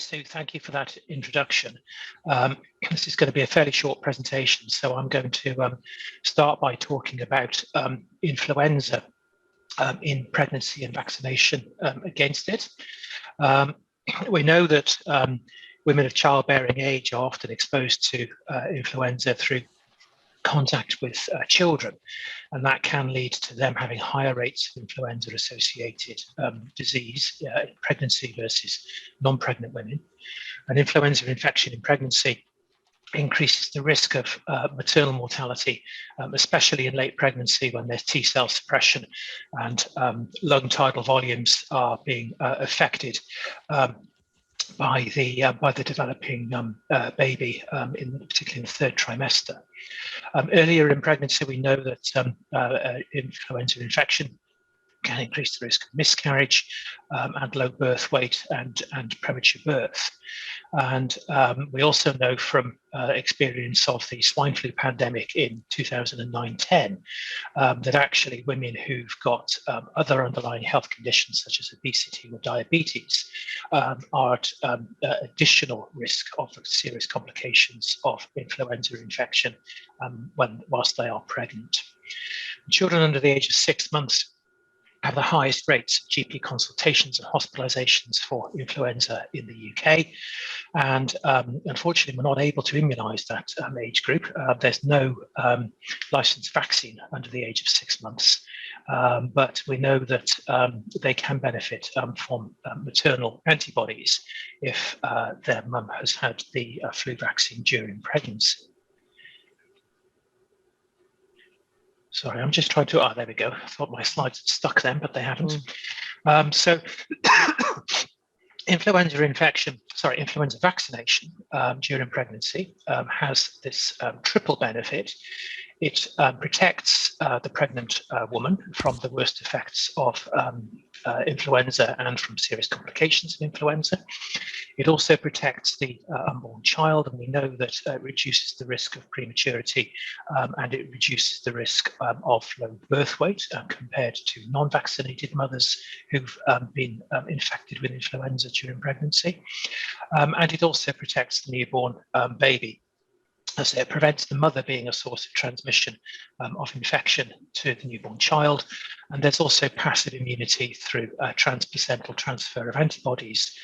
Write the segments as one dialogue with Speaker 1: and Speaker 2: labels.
Speaker 1: Sue, thank you for that introduction. This is going to be a fairly short presentation, so I'm going to start by talking about influenza in pregnancy and vaccination against it. We know that women of childbearing age are often exposed to influenza through contact with children, and that can lead to them having higher rates of influenza-associated disease in pregnancy versus non-pregnant women. And influenza infection in pregnancy increases the risk of maternal mortality, especially in late pregnancy when there's T-cell suppression and lung tidal volumes are being affected by the developing baby, particularly in the third trimester. Earlier in pregnancy, we know that influenza infection can increase the risk of miscarriage and low birth weight and premature birth. And we also know from experience of the swine flu pandemic in 2009-10 that actually women who've got other underlying health conditions such as obesity or diabetes are at additional risk of serious complications of influenza infection whilst they are pregnant. Children under the age of 6 months have the highest rates of GP consultations and hospitalizations for influenza in the UK. And unfortunately, we're not able to immunize that age group. There's no licensed vaccine under the age of 6 months. But we know that they can benefit from maternal antibodies if their mum has had the flu vaccine during pregnancy. Sorry, I'm just trying to, there we go. I thought my slides had stuck then, but they haven't. So influenza vaccination during pregnancy has this triple benefit. It protects the pregnant woman from the worst effects of influenza and from serious complications of influenza. It also protects the unborn child, and we know that it reduces the risk of prematurity and it reduces the risk of low birth weight compared to non-vaccinated mothers who've been infected with influenza during pregnancy. And it also protects the newborn baby, as it prevents the mother being a source of transmission of infection to the newborn child. And there's also passive immunity through transplacental transfer of antibodies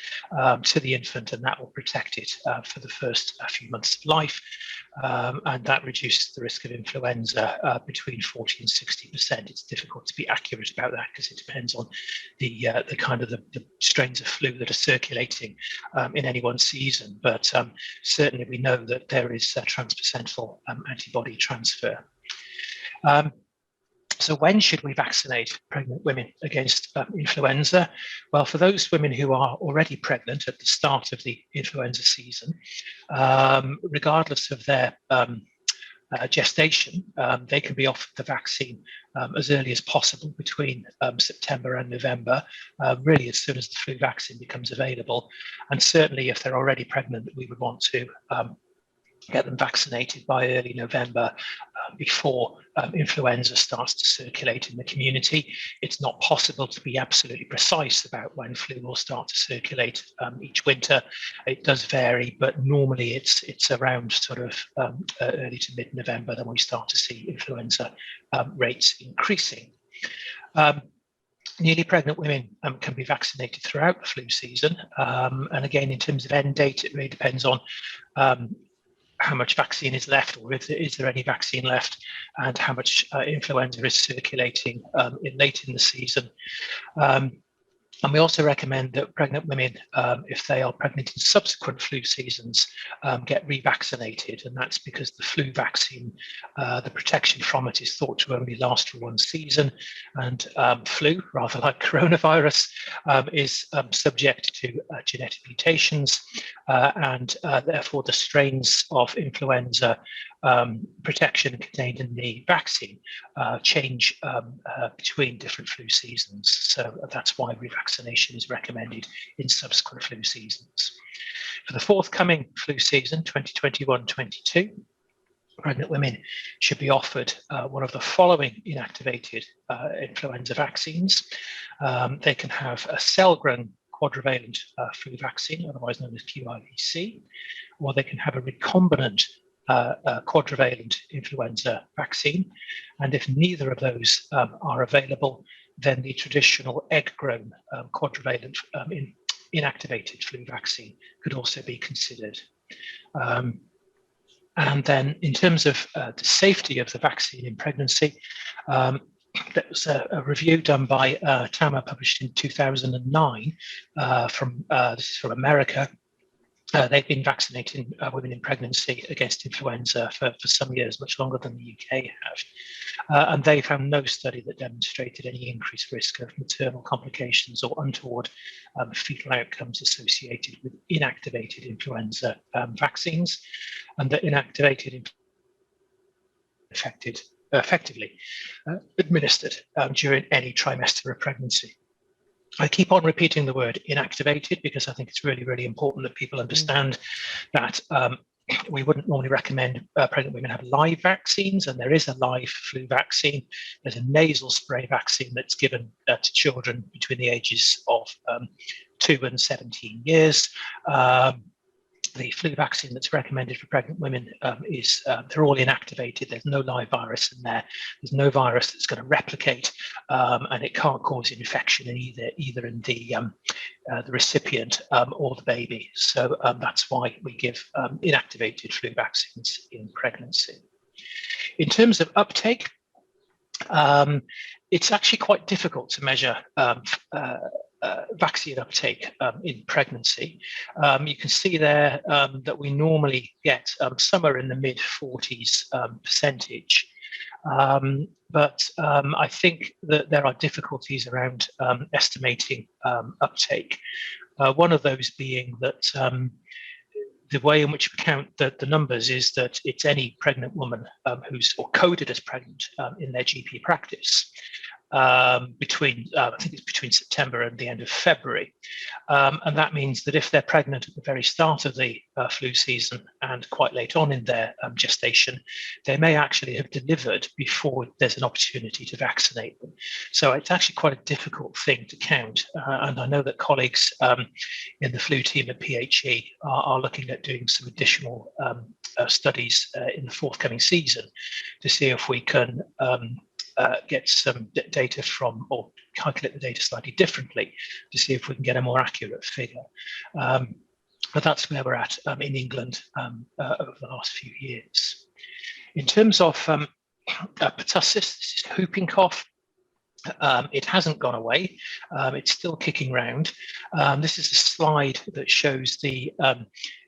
Speaker 1: to the infant, and that will protect it for the first few months of life. And that reduces the risk of influenza between 40 and 60%. It's difficult to be accurate about that because it depends on the kind of the strains of flu that are circulating in any one season. But certainly we know that there is transplacental antibody transfer. So when should we vaccinate pregnant women against influenza? Well, for those women who are already pregnant at the start of the influenza season, regardless of their gestation, they can be offered the vaccine as early as possible between September and November, really as soon as the flu vaccine becomes available. And certainly if they're already pregnant, we would want to get them vaccinated by early November before influenza starts to circulate in the community. It's not possible to be absolutely precise about when flu will start to circulate each winter. It does vary, but normally it's around sort of early to mid-November that we start to see influenza rates increasing. Newly pregnant women can be vaccinated throughout the flu season. And again, in terms of end date, it really depends on how much vaccine is left, or is there any vaccine left, and how much influenza is circulating late in the season. And we also recommend that pregnant women, if they are pregnant in subsequent flu seasons, get revaccinated. And that's because the flu vaccine, the protection from it is thought to only last for one season. And flu, rather like coronavirus, is subject to genetic mutations. And therefore, the strains of influenza protection contained in the vaccine change between different flu seasons. So that's why revaccination is recommended in subsequent flu seasons. For the forthcoming flu season, 2021-22, pregnant women should be offered one of the following inactivated influenza vaccines. They can have a cell-grown quadrivalent flu vaccine, otherwise known as QIVC, or they can have a recombinant quadrivalent influenza vaccine. And if neither of those are available, then the traditional egg-grown quadrivalent inactivated flu vaccine could also be considered. And then in terms of the safety of the vaccine in pregnancy, there was a review done by TAMA published in 2009 from America. They've been vaccinating women in pregnancy against influenza for some years, much longer than the UK have. And they found no study that demonstrated any increased risk of maternal complications or untoward fetal outcomes associated with inactivated influenza vaccines, and that inactivated effectively administered during any trimester of pregnancy. I keep on repeating the word inactivated because I think it's really, really important that people understand that we wouldn't normally recommend pregnant women have live vaccines, and there is a live flu vaccine. There's a nasal spray vaccine that's given to children between the ages of 2 and 17 years. The flu vaccine that's recommended for pregnant women is they're all inactivated. There's no live virus in there. There's no virus that's going to replicate, and it can't cause infection in either in the recipient or the baby. So that's why we give inactivated flu vaccines in pregnancy. In terms of uptake, it's actually quite difficult to measure vaccine uptake in pregnancy. You can see there that we normally get somewhere in the mid-40s percentage. But I think that there are difficulties around estimating uptake. One of those being that the way in which we count the numbers is that it's any pregnant woman who's coded as pregnant in their GP practice between, I think it's between September and the end of February. And that means that if they're pregnant at the very start of the flu season and quite late on in their gestation, they may actually have delivered before there's an opportunity to vaccinate them. So it's actually quite a difficult thing to count. And I know that colleagues in the flu team at PHE are looking at doing some additional studies in the forthcoming season to see if we can get some data from, or calculate the data slightly differently to see if we can get a more accurate figure. But that's where we're at in England over the last few years. In terms of pertussis, this is whooping cough. It hasn't gone away. It's still kicking round. This is a slide that shows the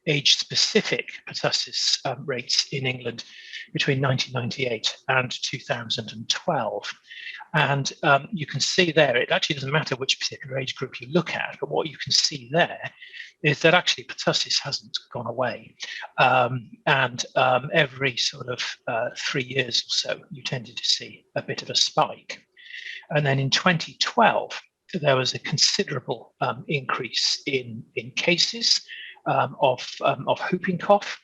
Speaker 1: age-specific pertussis rates in England between 1998 and 2012. And you can see there, it actually doesn't matter which particular age group you look at, but what you can see there is that actually pertussis hasn't gone away. And every sort of 3 years or so, you tended to see a bit of a spike. And then in 2012, there was a considerable increase in cases of whooping cough.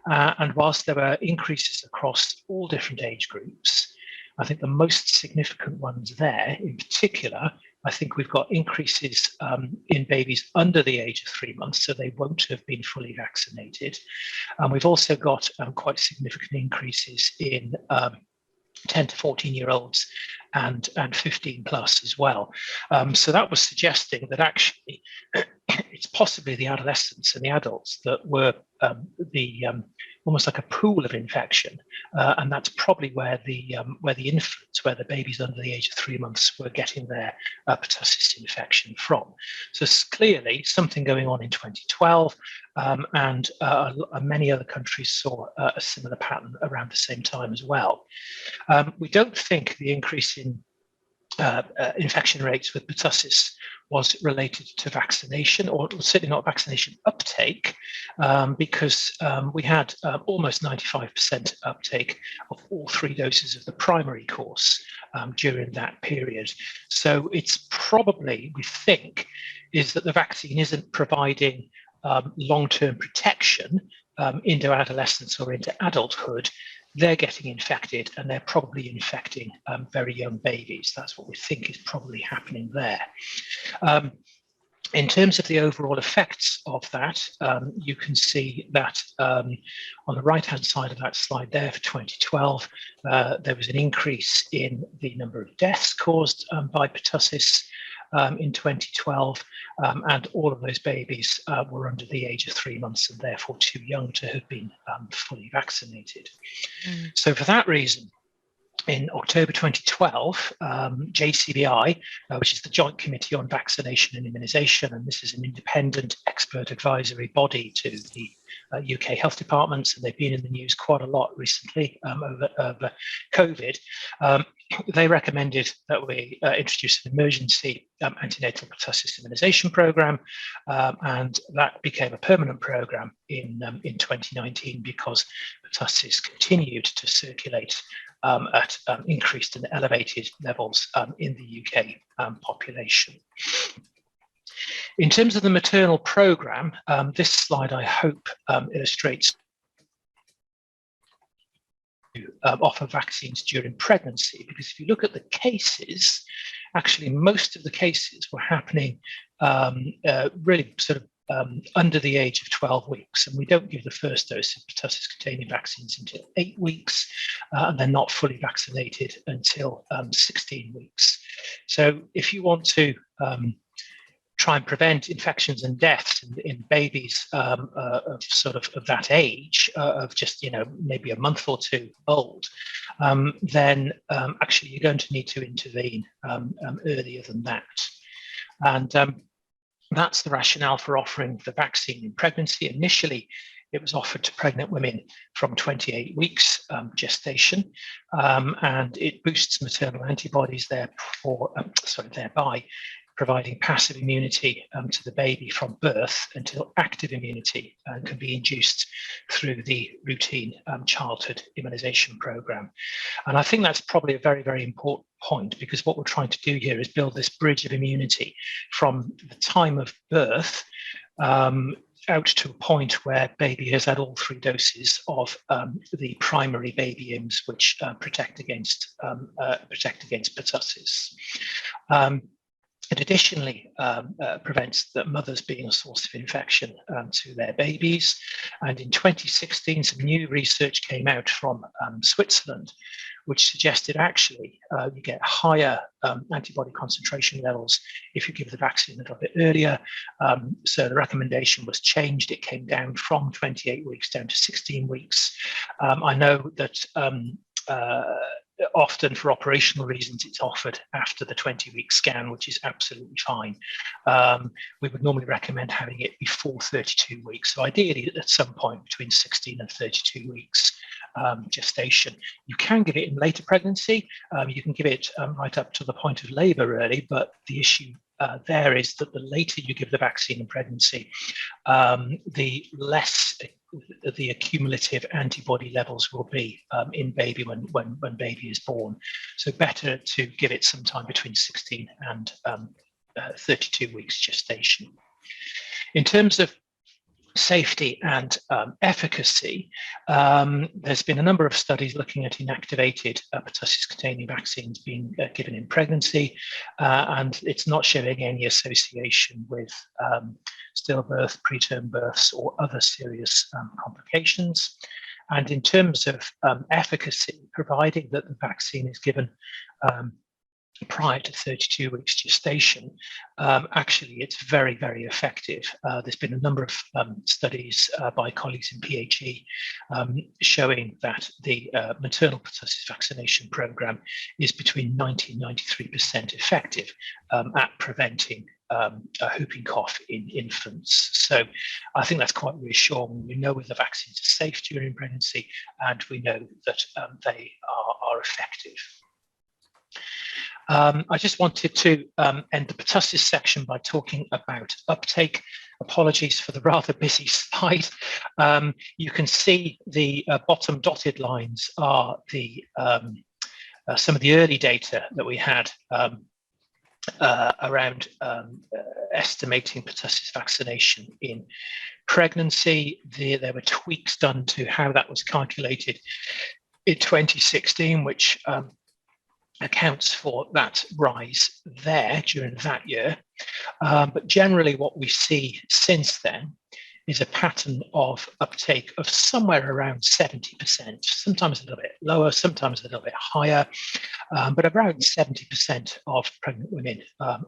Speaker 1: And whilst there were increases across all different age groups, I think the most significant ones there in particular, I think we've got increases in babies under the age of 3 months, so they won't have been fully vaccinated. And we've also got quite significant increases in 10 to 14-year-olds and 15 plus as well. So that was suggesting that actually it's possibly the adolescents and the adults that were almost like a pool of infection, and that's probably where the infants, where the babies under the age of 3 months were getting their pertussis infection from. So clearly something going on in 2012, and many other countries saw a similar pattern around the same time as well. We don't think the increase in infection rates with pertussis was related to vaccination, or certainly not vaccination uptake, because we had almost 95% uptake of all 3 doses of the primary course during that period. So it's probably, we think, is that the vaccine isn't providing long-term protection into adolescence or into adulthood. They're getting infected, and they're probably infecting very young babies. That's what we think is probably happening there. In terms of the overall effects of that, you can see that on the right-hand side of that slide there for 2012, there was an increase in the number of deaths caused by pertussis in 2012, and all of those babies were under the age of 3 months and therefore too young to have been fully vaccinated. So for that reason, in October 2012, JCVI, which is the Joint Committee on Vaccination and Immunisation, and this is an independent expert advisory body to the UK health departments, and they've been in the news quite a lot recently over COVID. They recommended that we introduce an emergency antenatal pertussis immunisation programme, and that became a permanent programme in 2019 because pertussis continued to circulate at increased and elevated levels in the UK population. In terms of the maternal programme, this slide, I hope, illustrates offer vaccines during pregnancy, because if you look at the cases, actually most of the cases were happening really sort of under the age of 12 weeks, and we don't give the first dose of pertussis-containing vaccines until 8 weeks, and they're not fully vaccinated until 16 weeks. So if you want to try and prevent infections and deaths in babies of that age, of just maybe a month or two old, then actually you're going to need to intervene earlier than that. And that's the rationale for offering the vaccine in pregnancy. Initially, it was offered to pregnant women from 28 weeks gestation, and it boosts maternal antibodies thereby providing passive immunity to the baby from birth until active immunity can be induced through the routine childhood immunisation programme. And I think that's probably a very, very important point, because what we're trying to do here is build this bridge of immunity from the time of birth out to a point where baby has had all 3 doses of the primary baby IMs, which protect against pertussis. It additionally prevents the mothers being a source of infection to their babies. And in 2016, some new research came out from Switzerland, which suggested actually you get higher antibody concentration levels if you give the vaccine a little bit earlier. So the recommendation was changed. It came down from 28 weeks down to 16 weeks. I know that often for operational reasons, it's offered after the 20-week scan, which is absolutely fine. We would normally recommend having it before 32 weeks. So ideally at some point between 16 and 32 weeks gestation. You can give it in later pregnancy. You can give it right up to the point of labour really, but the issue there is that the later you give the vaccine in pregnancy, the less the accumulative antibody levels will be in baby when baby is born. So better to give it sometime between 16 and 32 weeks gestation. In terms of safety and efficacy, there's been a number of studies looking at inactivated pertussis-containing vaccines being given in pregnancy, and it's not showing any association with stillbirth, preterm births, or other serious complications. And in terms of efficacy, providing that the vaccine is given prior to 32 weeks gestation, actually it's very, very effective. There's been a number of studies by colleagues in PHE showing that the maternal pertussis vaccination programme is between 90 and 93% effective at preventing whooping cough in infants. So I think that's quite reassuring. We know the vaccines are safe during pregnancy, and we know that they are effective. I just wanted to end the pertussis section by talking about uptake. Apologies for the rather busy slide. You can see the bottom dotted lines are the some of the early data that we had around estimating pertussis vaccination in pregnancy. There were tweaks done to how that was calculated in 2016, which accounts for that rise there during that year. But generally what we see since then is a pattern of uptake of somewhere around 70%, sometimes a little bit lower, sometimes a little bit higher, but around 70% of pregnant women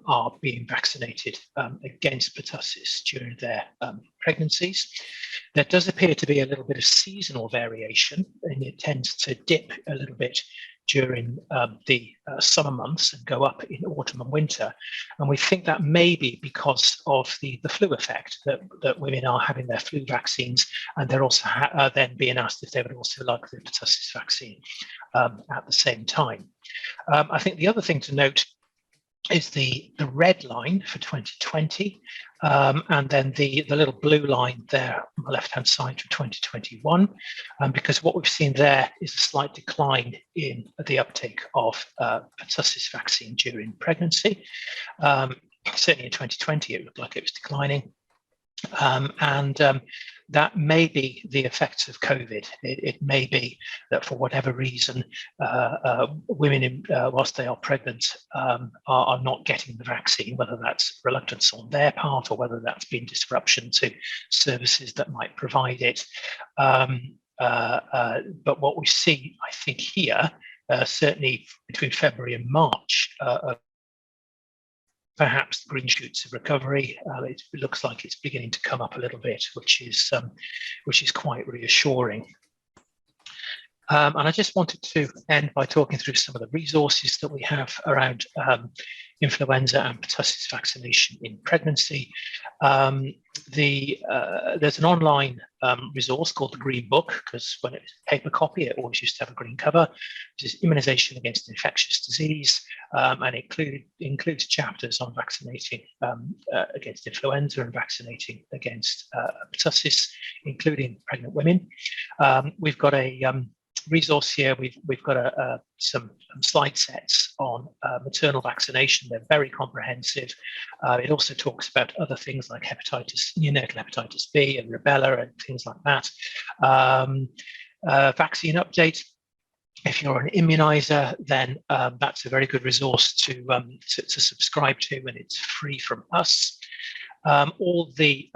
Speaker 1: are being vaccinated against pertussis during their pregnancies. There does appear to be a little bit of seasonal variation, and it tends to dip a little bit during the summer months and go up in autumn and winter. And we think that may be because of the flu effect, that women are having their flu vaccines, and they're also then being asked if they would also like the pertussis vaccine at the same time. I think the other thing to note is the red line for 2020, and then the little blue line there on the left-hand side for 2021, because what we've seen there is a slight decline in the uptake of pertussis vaccine during pregnancy. Certainly in 2020, it looked like it was declining. That may be the effects of COVID. It may be that for whatever reason, women, whilst they are pregnant, are not getting the vaccine, whether that's reluctance on their part or whether that's been disruption to services that might provide it. But what we see, I think here, certainly between February and March, perhaps the green shoots of recovery. It looks like it's beginning to come up a little bit, which is quite reassuring. And I just wanted to end by talking through some of the resources that we have around influenza and pertussis vaccination in pregnancy. There's an online resource called the Green Book, because when it's a paper copy, it always used to have a green cover, which is Immunisation against Infectious Disease, and it includes chapters on vaccinating against influenza and vaccinating against pertussis, including pregnant women. We've got a resource here. We've got some slide sets on maternal vaccination. They're very comprehensive. It also talks about other things like neonatal hepatitis B and rubella and things like that. Vaccine update. If you're an immunizer, then that's a very good resource to subscribe to, and it's free from us. All the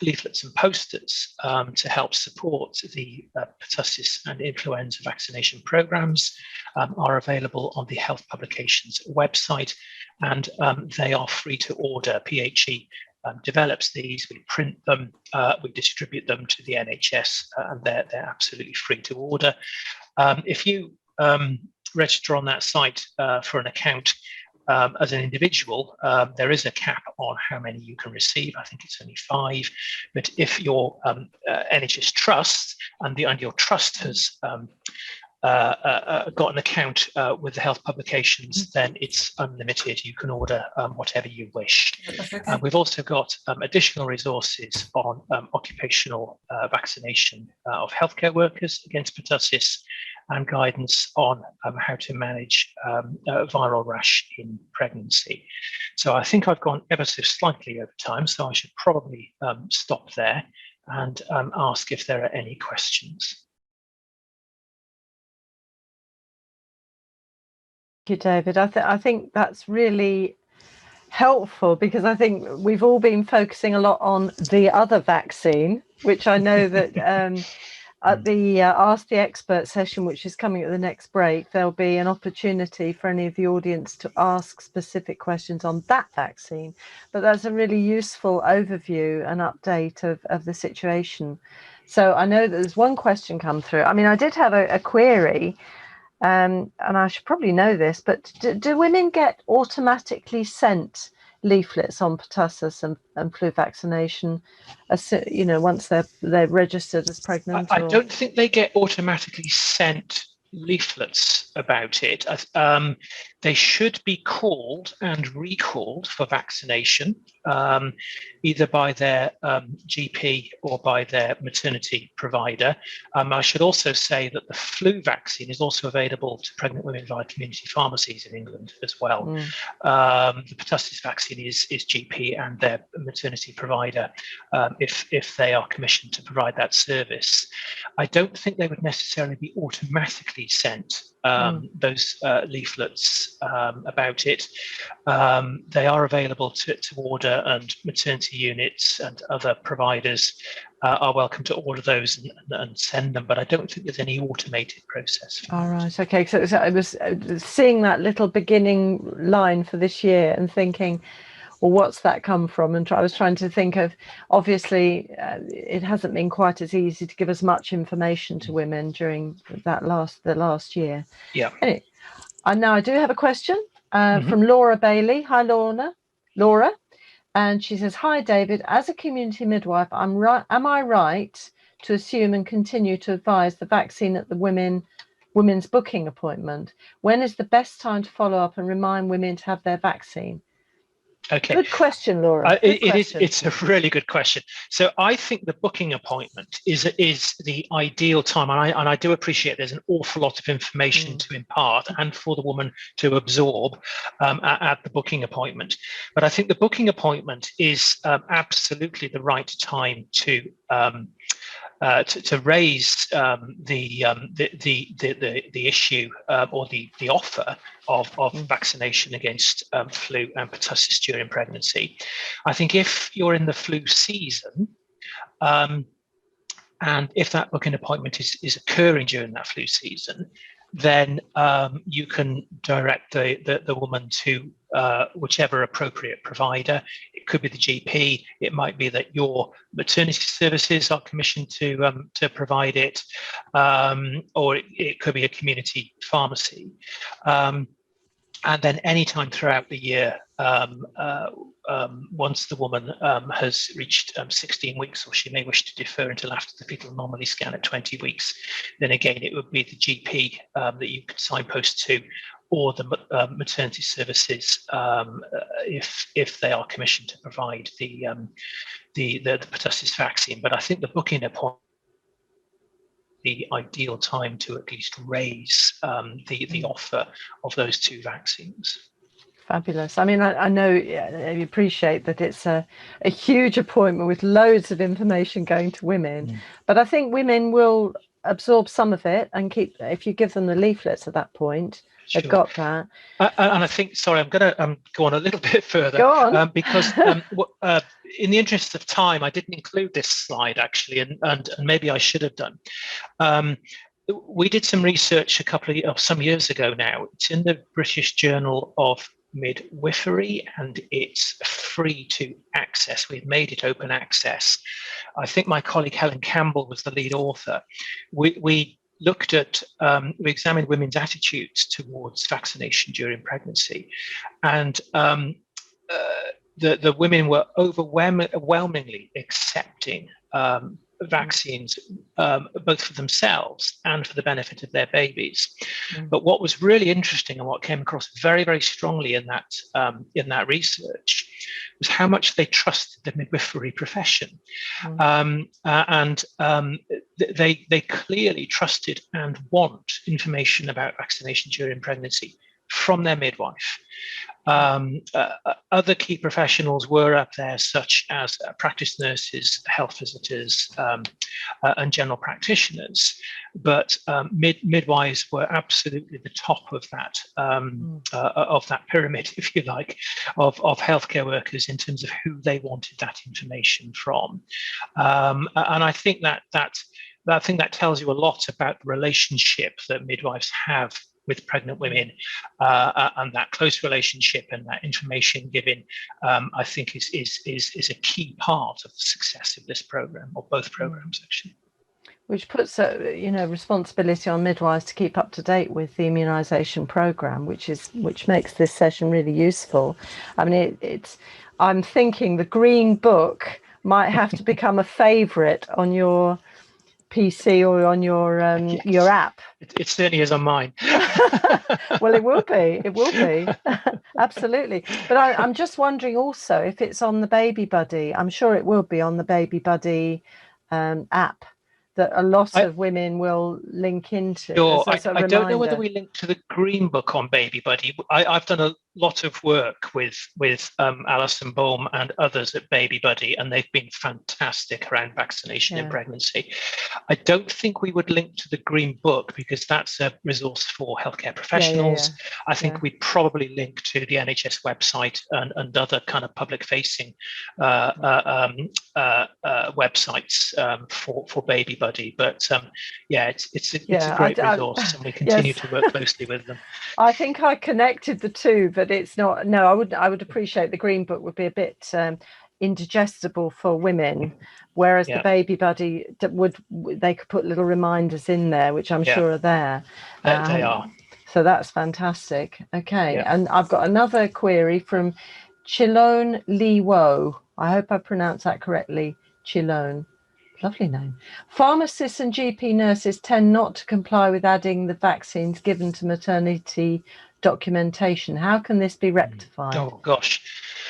Speaker 1: leaflets and posters to help support the pertussis and influenza vaccination programs are available on the Health Publications website, and they are free to order. PHE develops these, we print them, we distribute them to the NHS, and they're absolutely free to order. If you register on that site for an account, as an individual, there is a cap on how many you can receive. I think it's only 5. But if your NHS trust and your trust has got an account with the Health Publications, then it's unlimited. You can order whatever you wish. Okay. We've also got additional resources on occupational vaccination of healthcare workers against pertussis, and guidance on how to manage viral rash in pregnancy. So I think I've gone ever so slightly over time, so I should probably stop there and ask if there are any questions.
Speaker 2: Thank you, David. I think that's really helpful, because I think we've all been focusing a lot on the other vaccine, which I know that at the Ask the Expert session, which is coming at the next break, there'll be an opportunity for any of the audience to ask specific questions on that vaccine. But that's a really useful overview and update of the situation. So I know that there's one question come through. I mean, I did have a query, and I should probably know this, but do women get automatically sent leaflets on pertussis and flu vaccination, once they're registered as pregnant?
Speaker 1: I don't think they get automatically sent leaflets about it. they should be called and recalled for vaccination, either by their GP or by their maternity provider. I should also say that the flu vaccine is also available to pregnant women via community pharmacies in England as well. The pertussis vaccine is GP and their maternity provider, if they are commissioned to provide that service. I don't think they would necessarily be automatically sent those leaflets about it. They are available to order, and maternity units and other providers are welcome to order those and send them, but I don't think there's any automated process.
Speaker 2: All right, okay. So I was seeing that little beginning line for this year and thinking, well, what's that come from? And I was trying to think of, obviously, it hasn't been quite as easy to give as much information to women during the last year.
Speaker 1: Yeah.
Speaker 2: Anyway, now I do have a question from Laura Bailey. Hi, Laura. And she says, hi, David. As a community midwife, am I right to assume and continue to advise the vaccine at the women's booking appointment? When is the best time to follow up and remind women to have their vaccine?
Speaker 1: Okay.
Speaker 2: Good question, Laura.
Speaker 1: It's a really good question. So I think the booking appointment is the ideal time, and I do appreciate there's an awful lot of information to impart and for the woman to absorb at the booking appointment. But I think the booking appointment is absolutely the right time to raise the issue or the offer of vaccination against flu and pertussis during pregnancy. I think if you're in the flu season, and if that booking appointment is occurring during that flu season, then you can direct the woman to whichever appropriate provider. It could be the GP. It might be that your maternity services are commissioned to provide it, or it could be a community pharmacy. And then anytime throughout the year, once the woman has reached 16 weeks, or she may wish to defer until after the fetal anomaly scan at 20 weeks, then again, it would be the GP that you could signpost to, or the maternity services if they are commissioned to provide the pertussis vaccine. But I think the booking appointment the ideal time to at least raise the offer of those two vaccines.
Speaker 2: Fabulous. I mean, I know you appreciate that it's a huge appointment with loads of information going to women, but I think women will absorb some of it and if you give them the leaflets at that point, they've got that.
Speaker 1: And I think, sorry, I'm going to go on a little bit further.
Speaker 2: Go on.
Speaker 1: Because in the interest of time, I didn't include this slide actually, and maybe I should have done. We did some research some years ago now. It's in the British Journal of Midwifery, and it's free to access. We've made it open access. I think my colleague Helen Campbell was the lead author. We looked at, we examined women's attitudes towards vaccination during pregnancy, and the women were overwhelmingly accepting vaccines, both for themselves and for the benefit of their babies. But what was really interesting, and what came across very, very strongly in that research, was how much they trusted the midwifery profession. They clearly trusted and want information about vaccination during pregnancy from their midwife. Other key professionals were up there, such as practice nurses, health visitors, and general practitioners. But midwives were absolutely the top of that pyramid, if you like, of healthcare workers in terms of who they wanted that information from. And I think that tells you a lot about the relationship that midwives have with pregnant women, and that close relationship and that information giving, I think is a key part of the success of this program, or both programs actually.
Speaker 2: Which puts responsibility on midwives to keep up to date with the immunisation program, which makes this session really useful. I mean, I'm thinking the Green Book might have to become a favourite on your PC or on your
Speaker 1: Yes.
Speaker 2: app.
Speaker 1: It certainly is on mine.
Speaker 2: Well, it will be. It will be. Absolutely. But I'm just wondering also if it's on the Baby Buddy. I'm sure it will be on the Baby Buddy app that a lot of women will link into.
Speaker 1: Sure.
Speaker 2: As a
Speaker 1: I don't know
Speaker 2: reminder.
Speaker 1: whether we link to the Green Book on Baby Buddy. I've done a lot of work with Alison Bohm and others at Baby Buddy, and they've been fantastic around vaccination in pregnancy. I don't think we would link to the Green Book because that's a resource for healthcare professionals. I think we'd probably link to the NHS website and other kind of public-facing websites for Baby Buddy. But it's a great resource, and we continue to work closely with them.
Speaker 2: I think I connected the two, but it's not. No, I would appreciate the Green Book would be a bit indigestible for women, whereas the Baby Buddy they could put little reminders in there, which I'm sure are there.
Speaker 1: They are.
Speaker 2: So that's fantastic. Okay, and I've got another query from Chilone Lee Wo. I hope I pronounced that correctly. Chilone. Lovely name. Pharmacists and GP nurses tend not to comply with adding the vaccines given to maternity documentation. How can this be rectified?
Speaker 1: Oh, gosh.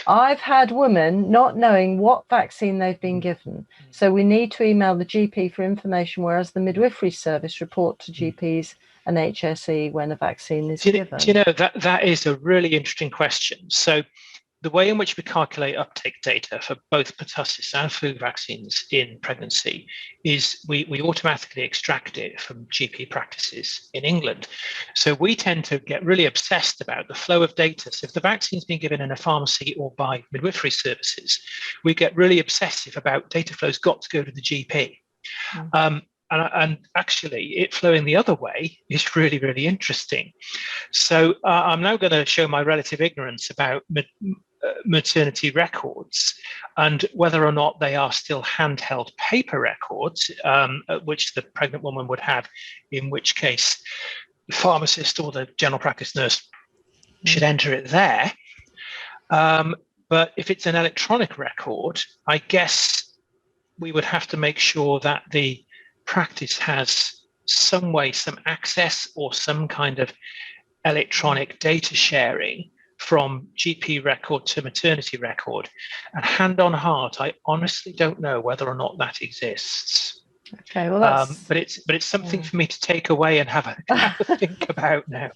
Speaker 2: I've had women not knowing what vaccine they've been given. So we need to email the GP for information, whereas the midwifery service report to GPs and HSE when a vaccine is given.
Speaker 1: Do you know, that is a really interesting question. So the way in which we calculate uptake data for both pertussis and flu vaccines in pregnancy is we automatically extract it from GP practices in England. So we tend to get really obsessed about the flow of data. So if the vaccine's been given in a pharmacy or by midwifery services, we get really obsessive about data flow's got to go to the GP. And actually, it flowing the other way is really, really interesting. So I'm now going to show my relative ignorance about maternity records and whether or not they are still handheld paper records, which the pregnant woman would have, in which case the pharmacist or the general practice nurse should enter it there. But if it's an electronic record, I guess we would have to make sure that the practice has some way, some access or some kind of electronic data sharing from GP record to maternity record. And hand on heart, I honestly don't know whether or not that exists.
Speaker 2: Okay, well, that's,
Speaker 1: but it's something for me to take away and have a think about now.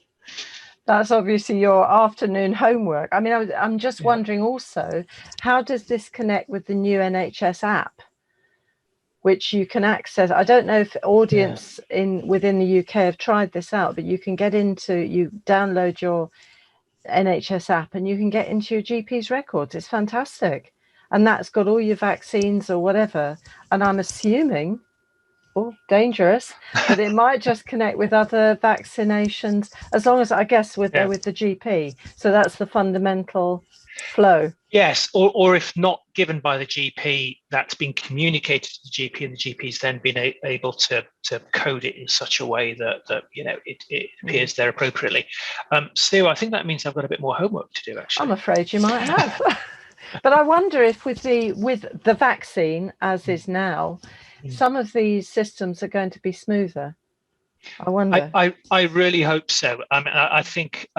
Speaker 2: That's obviously your afternoon homework. I mean, I'm just wondering also, how does this connect with the new NHS app, which you can access? I don't know if audience within the UK have tried this out, but you can you download your NHS app and you can get into your GP's records. It's fantastic. And that's got all your vaccines or whatever. And I'm assuming, dangerous, but it might just connect with other vaccinations, as long as, I guess, with the GP. So that's the fundamental flow.
Speaker 1: Yes, or if not given by the GP, that's been communicated to the GP, and the GP's then been able to code it in such a way that it appears there appropriately. Sue, I think that means I've got a bit more homework to do, actually.
Speaker 2: I'm afraid you might have. But I wonder if with the vaccine, as is now, some of these systems are going to be smoother. I wonder.
Speaker 1: I really hope so. I mean, I think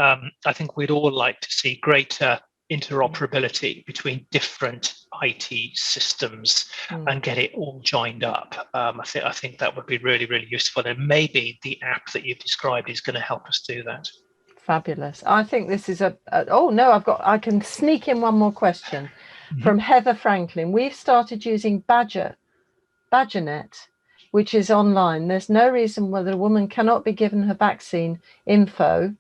Speaker 1: we'd all like to see greater interoperability between different IT systems and get it all joined up. I think that would be really, really useful, and maybe the app that you've described is going to help us do that. Fabulous.
Speaker 2: I think this is I can sneak in one more question from Heather Franklin. We've started using Badgernet, which is online. There's no reason why a woman cannot be given her vaccine info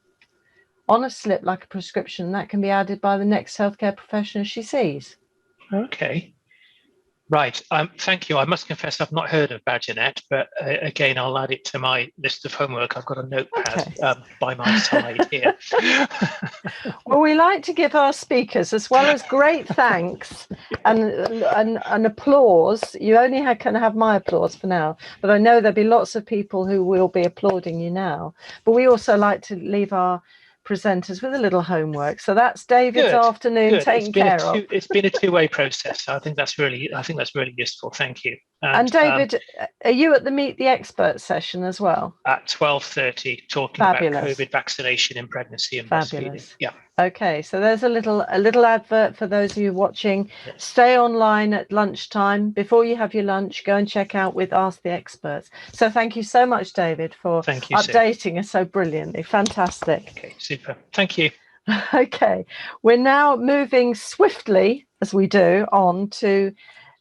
Speaker 2: on a slip like a prescription that can be added by the next healthcare professional she sees.
Speaker 1: Okay. Right. Thank you. I must confess I've not heard of Badgernet, but again, I'll add it to my list of homework. I've got a notepad by my side here.
Speaker 2: Well, we like to give our speakers, as well as great thanks and applause. You only can have my applause for now, but I know there'll be lots of people who will be applauding you now. But we also like to leave our presenters with a little homework. So that's David's afternoon taken care of.
Speaker 1: It's been a two-way process. I think that's really useful. Thank you.
Speaker 2: And David, are you at the Meet the Expert session as well?
Speaker 1: At 12:30, talking
Speaker 2: Fabulous.
Speaker 1: about COVID vaccination in pregnancy and
Speaker 2: Fabulous.
Speaker 1: breastfeeding. Yeah.
Speaker 2: Okay, so there's a little advert for those of you watching.
Speaker 1: Yes.
Speaker 2: Stay online at lunchtime. Before you have your lunch, go and check out with Ask the Experts. So thank you so much, David, for updating us so brilliantly. Fantastic.
Speaker 1: Okay, super. Thank you.
Speaker 2: Okay, we're now moving swiftly, as we do, on to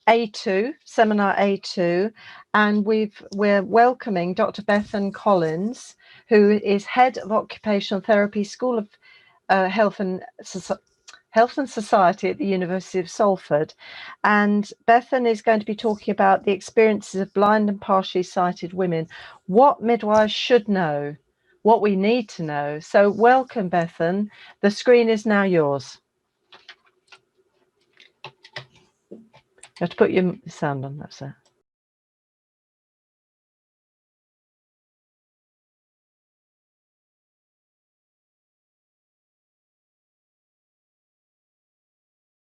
Speaker 2: A2, seminar A2, and we're welcoming Dr. Bethan Collins, who is Head of Occupational Therapy, School of Health and Society at the University of Salford. And Bethan is going to be talking about the experiences of blind and partially sighted women, what midwives should know, what we need to know. So welcome, Bethan. The screen is now yours. You have to put your sound on, that's it.